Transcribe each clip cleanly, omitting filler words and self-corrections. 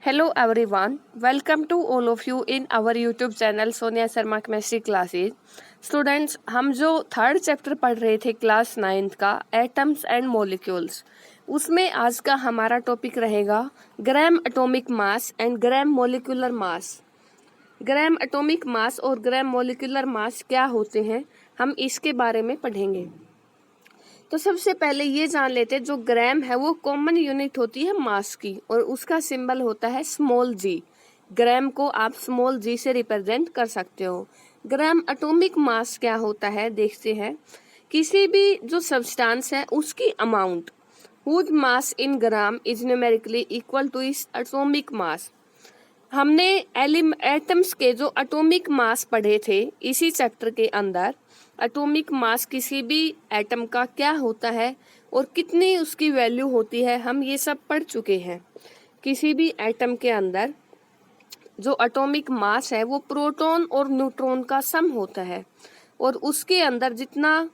Hello everyone, welcome to all of you in our YouTube channel Sonia Sharma chemistry classes. Students, हम जो third chapter पढ़ रहे थे class 9th का एटम्स एंड मॉलिक्यूल्स, उसमें आज का हमारा टॉपिक रहेगा gram atomic mass and gram molecular mass. Gram atomic mass और ग्राम मॉलिक्यूलर मास क्या होते हैं, हम इसके बारे में पढ़ेंगे। तो सबसे पहले ये जान लेते हैं, जो ग्राम है वो कॉमन यूनिट होती है मास की और उसका सिंबल होता है स्मॉल जी। ग्राम को आप स्मॉल जी से रिप्रेजेंट कर सकते हो। ग्राम एटॉमिक मास क्या होता है देखते हैं। किसी भी जो सब्सटेंस है उसकी amount whose mass in gram is numerically equal to इस एटॉमिक मास। हमने एटम्स के जो एटॉमिक मास पढ़े थे इसी चैप्टर के अंदर। एटॉमिक मास किसी भी एटम का क्या होता है और कितनी उसकी वैल्यू होती है, हम ये सब पढ़ चुके हैं। किसी भी एटम के अंदर जो एटॉमिक मास है वो प्रोटॉन और न्यूट्रॉन का सम होता है और उसके अंदर जितना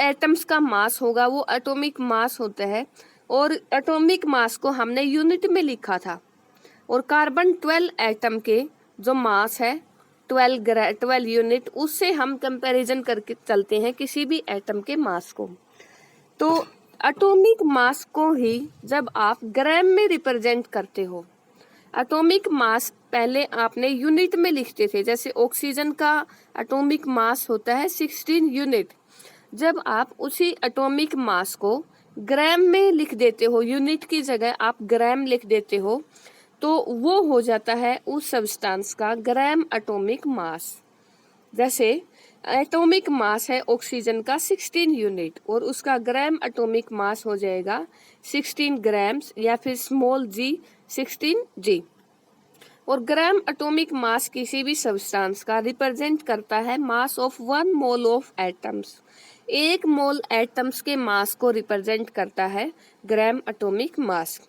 एटम्स का मास होगा वो एटॉमिक मास होता है। और एटॉमिक मास को हमने यूनिट में लिखा था। और कार्बन 12 एटम के जो मास है 12 यूनिट, उससे हम कंपैरिजन करके चलते हैं किसी भी एटम के मास को। तो एटॉमिक मास को ही जब आप ग्राम में रिप्रेजेंट करते हो, एटॉमिक मास पहले आपने यूनिट में लिखते थे। जैसे ऑक्सीजन का एटॉमिक मास होता है 16 यूनिट। जब आप उसी एटॉमिक मास को ग्राम में लिख देते हो, यूनिट की जगह आप ग्राम लिख देते हो, तो वो हो जाता है उस सब्सटेंस का ग्राम एटॉमिक मास। जैसे एटॉमिक मास है ऑक्सीजन का 16 यूनिट और उसका ग्राम एटॉमिक मास हो जाएगा 16 ग्राम्स या फिर स्मॉल जी 16 जी। और ग्राम एटॉमिक मास किसी भी सब्सटेंस का रिप्रेजेंट करता है mass of 1 mole of atoms. 1 mole atoms के मास को रिप्रेजेंट करता है ग्राम एटॉमिक मास।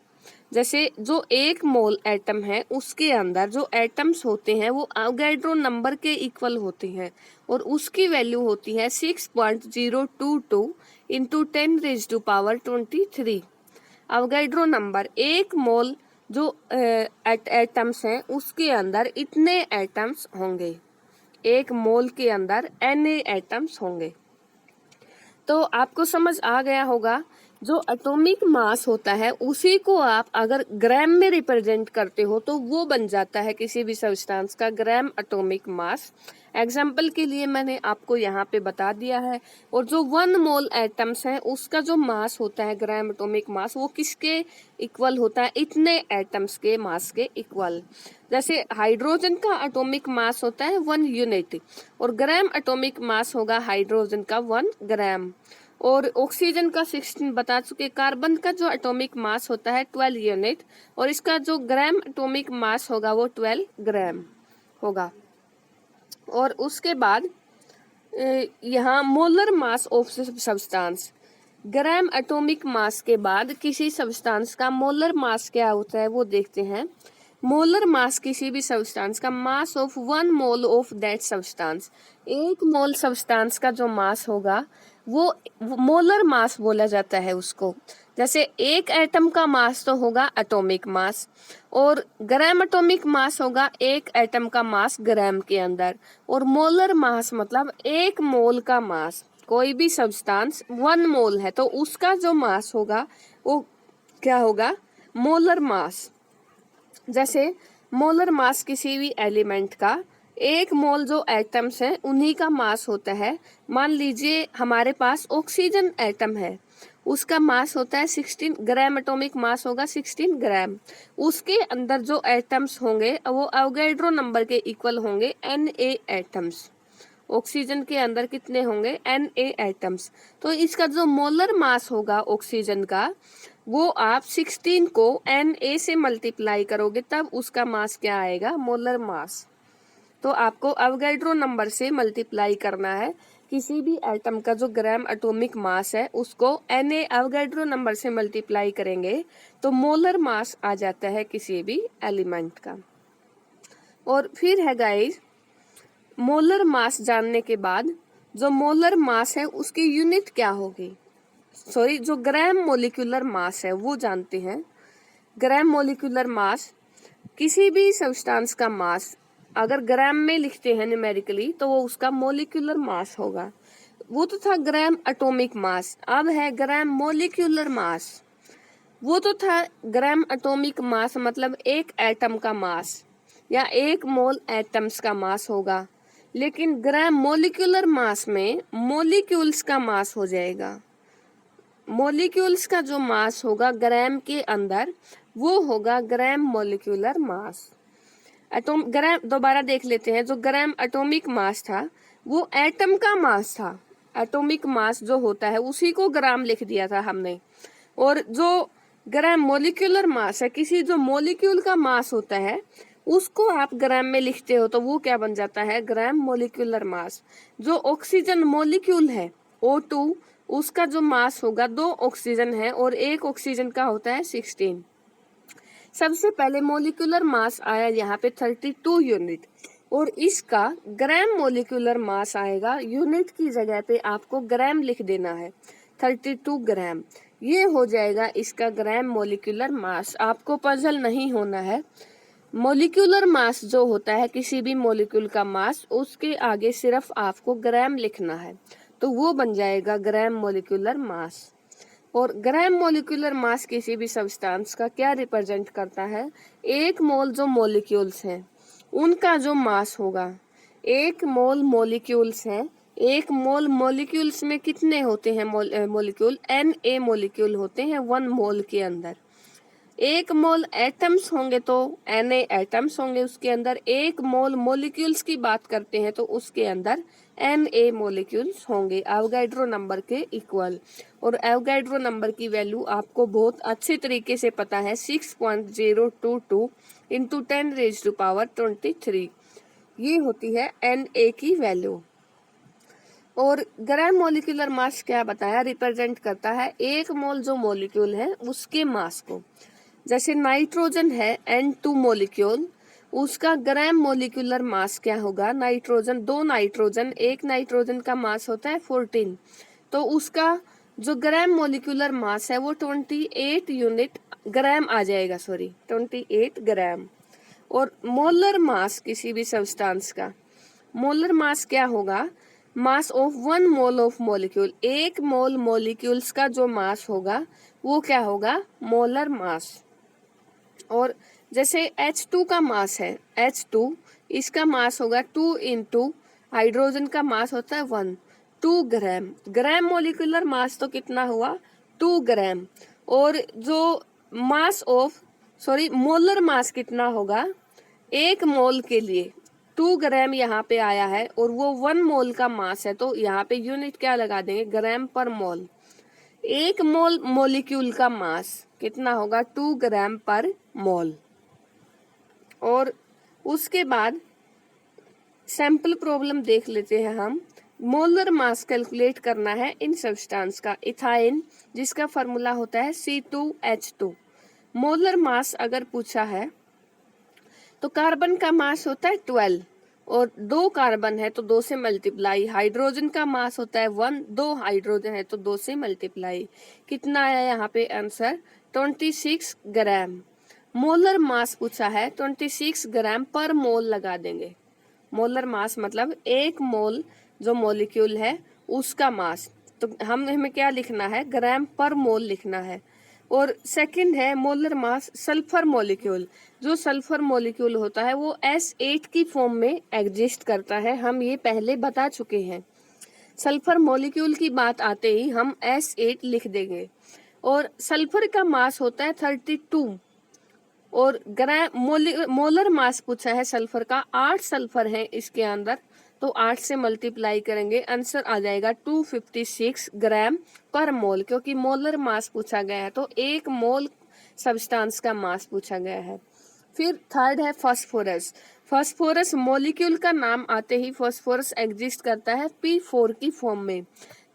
जैसे जो 1 मोल एटम है उसके अंदर जो एटम्स होते हैं वो अवोगाड्रो नंबर के इक्वल होते हैं और उसकी वैल्यू होती है 6.022 इंटू 10⁻23। अवोगाड्रो नंबर 1 मोल जो एटम्स हैं उसके अंदर इतने एटम्स होंगे। 1 मोल के अंदर Na एटम्स होंगे। तो आपको समझ आ गया होगा, जो एटॉमिक मास होता है उसी को आप अगर ग्राम में रिप्रेजेंट करते हो तो वो बन जाता है किसी भी सब्सटेंस का ग्राम एटॉमिक मास। एग्जाम्पल के लिए मैंने आपको यहाँ पे बता दिया है। और जो 1 मोल एटम्स हैं उसका जो मास होता है ग्राम एटॉमिक मास, वो किसके इक्वल होता है? इतने एटम्स के मास के इक्वल। जैसे हाइड्रोजन का एटॉमिक मास होता है 1 यूनिट और ग्राम एटॉमिक मास होगा हाइड्रोजन का 1 ग्राम। और ऑक्सीजन का 16 बता चुके। कार्बन का जो एटॉमिक मास होता है 12 यूनिट और इसका जो ग्राम एटॉमिक मास होगा वो 12 ग्राम होगा। और उसके बाद यहाँ molar mass of substance, gram atomic mass के बाद किसी सब्सटेंस का मोलर मास क्या होता है वो देखते हैं। मोलर मास किसी भी सब्सटेंस का mass of 1 mole of that substance. 1 mole substance का जो मास होगा वो मोलर मास बोला जाता है उसको। जैसे एक एटम का मास तो होगा एटॉमिक मास और ग्राम एटॉमिक मास होगा एक एटम का मास ग्राम के अंदर। और मोलर मास मतलब 1 मोल का मास। कोई भी सब्सटेंस 1 मोल है तो उसका जो मास होगा वो क्या होगा? Molar mass. जैसे मोलर मास किसी भी एलिमेंट का 1 मोल जो एटम्स हैं उन्हीं का मास होता है। मान लीजिए हमारे पास ऑक्सीजन एटम है, उसका मास होता है 16 ग्राम, एटॉमिक मास होगा 16 ग्राम। उसके अंदर जो एटम्स होंगे वो अवोगाड्रो नंबर के इक्वल होंगे Na एटम्स। ऑक्सीजन के अंदर कितने होंगे? Na atoms. तो इसका जो मोलर मास होगा ऑक्सीजन का, वो आप 16 को Na से मल्टीप्लाई करोगे तब उसका मास क्या आएगा? Molar mass. तो आपको अवोगाड्रो नंबर से मल्टीप्लाई करना है। किसी भी एटम का जो ग्राम एटॉमिक मास है उसको Na अवोगाड्रो नंबर से मल्टीप्लाई करेंगे तो मोलर मास आ जाता है किसी भी एलिमेंट का। और फिर है गाइस, मोलर मास जानने के बाद जो मोलर मास है उसकी यूनिट क्या होगी? सॉरी, जो ग्राम मोलिकुलर मास है वो जानते हैं। ग्राम मोलिकुलर मास, किसी भी सब्सटेंस का मास अगर ग्राम में लिखते हैं न्यूमेरिकली तो वो उसका मोलिकुलर मास होगा। वो तो था ग्राम एटॉमिक मास, अब है ग्राम मोलिकुलर मास। वो तो था ग्राम एटॉमिक मास मतलब एक एटम का मास या एक मोल एटम्स का मास होगा, लेकिन ग्राम मोलिकुलर मास में मोलिक्यूल्स का मास हो जाएगा। मोलिक्यूल्स का जो मास होगा ग्राम के अंदर वो होगा ग्राम मोलिकुलर मास। एटॉम ग्राम दोबारा देख लेते हैं, जो ग्राम एटॉमिक मास था वो एटम का मास था। एटॉमिक मास जो होता है उसी को ग्राम लिख दिया था हमने, और जो ग्राम मोलिकुलर मास है, किसी जो मोलिक्यूल का मास होता है उसको आप ग्राम में लिखते हो तो वो क्या बन जाता है, ग्राम मोलिकुलर मास। जो ऑक्सीजन मोलिक्यूल है O2, उसका जो मास होगा 2 ऑक्सीजन है और एक ऑक्सीजन का होता है 16। सबसे पहले मोलिकुलर मास आया यहाँ पे 32 यूनिट, और इसका ग्राम मोलिकुलर मास आएगा, यूनिट की जगह पे आपको ग्राम लिख देना है, 32 ग्राम। ये हो जाएगा इसका ग्राम मोलिकुलर मास। आपको पजल नहीं होना है। मोलिकुलर मास जो होता है किसी भी मोलिक्यूल का मास, उसके आगे सिर्फ आपको ग्राम लिखना है तो वो बन जाएगा ग्राम मोलिकुलर मास। और ग्राम मोलिकुलर मास किसी भी सब्सटेंस का क्या रिप्रेजेंट करता है, एक मोल जो मोलिक्यूल्स हैं उनका जो मास होगा। एक मोल मोलिक्यूल्स हैं, एक मोल मोलिक्यूल्स में कितने होते हैं मोलिक्यूल, Na मोलिक्यूल होते हैं 1 मोल के अंदर। एक मोल एटम्स होंगे तो Na एटम्स होंगे उसके अंदर। एक मोल मोलिक्यूल्स की बात करते हैं तो उसके अंदर Na मोलिक्यूल्स होंगे एवोगाड्रो नंबर के इक्वल। और एवोगाड्रो नंबर की वैल्यू आपको बहुत अच्छे तरीके से पता है, 6.022 इंटू 10⁻23। ये होती है Na की वैल्यू। और ग्राम मोलिकुलर मास क्या बताया, रिप्रेजेंट करता है एक मोल जो मोलिक्यूल है उसके मास को। जैसे नाइट्रोजन है N2 मोलिक्यूल, उसका ग्राम मोलिकुलर मास क्या होगा, नाइट्रोजन 2 नाइट्रोजन, एक नाइट्रोजन का मास होता है 14, तो उसका जो ग्राम मोलिकुलर मास है वो 28 यूनिट ग्राम आ जाएगा, 28 ग्राम। और मोलर मास किसी भी सब्सटेंस का, मोलर मास क्या होगा, mass of 1 mole of molecule, एक मोल मोलिक्यूल्स का जो मास होगा वो क्या होगा, मोलर मास। और जैसे H2 का मास है, H2 इसका मास होगा 2 इंटू हाइड्रोजन का मास होता है 1, 2 ग्राम। ग्राम मोलिकुलर मास तो कितना हुआ, 2 ग्राम। और जो मास ऑफ मोलर मास कितना होगा, एक मोल के लिए 2 ग्राम यहाँ पे आया है और वो 1 मोल का मास है, तो यहाँ पे यूनिट क्या लगा देंगे, ग्राम पर मोल। एक मोल मोलिक्यूल का मास कितना होगा, 2 ग्राम पर मोल। और उसके बाद सैंपल प्रॉब्लम देख लेते हैं हम। मोलर मास कैलकुलेट करना है इन सब्सटेंस का, इथाइन जिसका फॉर्मूला होता है C2H2। मोलर मास अगर पूछा है तो कार्बन का मास होता है 12, और 2 कार्बन है तो 2 से मल्टीप्लाई। हाइड्रोजन का मास होता है 1, 2 हाइड्रोजन है तो 2 से मल्टीप्लाई। कितना आया यहाँ पे आंसर, 26 ग्राम। मोलर मास पूछा है 26 ग्राम पर मोल लगा देंगे। मोलर मास मतलब एक मोल जो मॉलिक्यूल है उसका मास, तो हमें क्या लिखना है, ग्राम पर मोल लिखना है। और सेकंड है मोलर मास सल्फर मॉलिक्यूल। जो सल्फर मॉलिक्यूल होता है वो S8 की फॉर्म में एग्जिस्ट करता है, हम ये पहले बता चुके हैं। सल्फर मॉलिक्यूल की बात आते ही हम S8 लिख देंगे। और सल्फर का मास होता है 32, और ग्राम मोलर मास पूछा है सल्फर का, 8 सल्फर है इसके अंदर, तो 8 से मल्टीप्लाई करेंगे आंसर आ जाएगा 256 ग्राम पर मोल, क्योंकि मोलर मास पूछा गया है तो एक मोल सब्सटेंस का मास पूछा गया है। फिर थर्ड है फास्फोरस। फास्फोरस मॉलिक्यूल का नाम आते ही फास्फोरस एग्जिस्ट करता है P4 की फॉर्म में,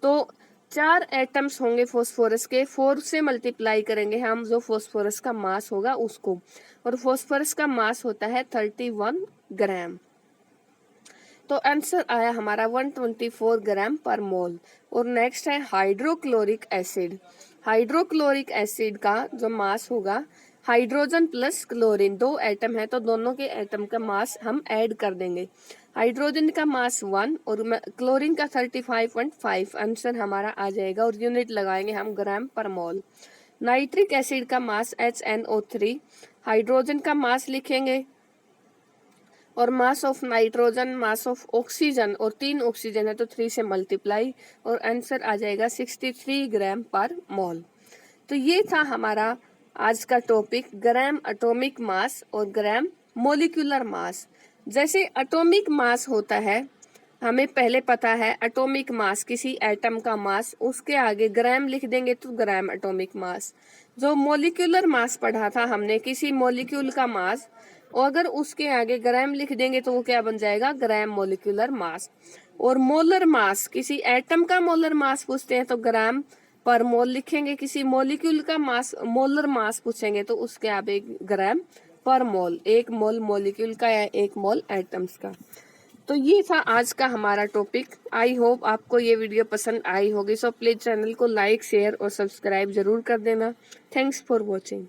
तो 4 एटम्स होंगे फास्फोरस के, 4 से मल्टीप्लाई करेंगे हम जो फास्फोरस का मास होगा उसको, और फास्फोरस का मास होता है 31 ग्राम। तो आंसर आया हमारा 124 ग्राम पर मोल। और नेक्स्ट है हाइड्रोक्लोरिक एसिड। हाइड्रोक्लोरिक एसिड का जो मास होगा हाइड्रोजन प्लस क्लोरीन, 2 एटम है तो दोनों के एटम का मास हम ऐड कर देंगे। हाइड्रोजन का मास 1 और क्लोरीन का 35.5, आंसर हमारा आ जाएगा और यूनिट लगाएंगे हम ग्राम पर मोल। नाइट्रिक एसिड का मास HNO3, हाइड्रोजन का मास लिखेंगे और mass of nitrogen, mass of oxygen, और 3 ऑक्सीजन है तो 3 से मल्टीप्लाई और आंसर आ जाएगा 63 ग्राम पर मोल। तो ये था हमारा आज का टॉपिक, ग्राम एटॉमिक मास और ग्राम मोलिकुलर मास। जैसे एटॉमिक मास होता है, हमें पहले पता है एटॉमिक मास किसी एटम का मास, उसके आगे ग्राम लिख देंगे तो ग्राम एटॉमिक मास। जो मोलिकुलर मास पढ़ा था हमने, किसी मोलिक्यूल का मास, और अगर उसके आगे ग्राम लिख देंगे तो वो क्या बन जाएगा, ग्राम मोलिकुलर मास। और मोलर मास, किसी एटम का मोलर मास पूछते हैं तो ग्राम पर मोल लिखेंगे, किसी मोलिक्यूल का मास मोलर मास पूछेंगे तो उसके आगे ग्राम पर मोल, 1 मोल मोलिक्यूल का या 1 मोल एटम्स का। तो ये था आज का हमारा टॉपिक। आई होप आपको ये वीडियो पसंद आई होगी, सो प्लीज चैनल को लाइक, शेयर और सब्सक्राइब जरूर कर देना। Thanks for watching.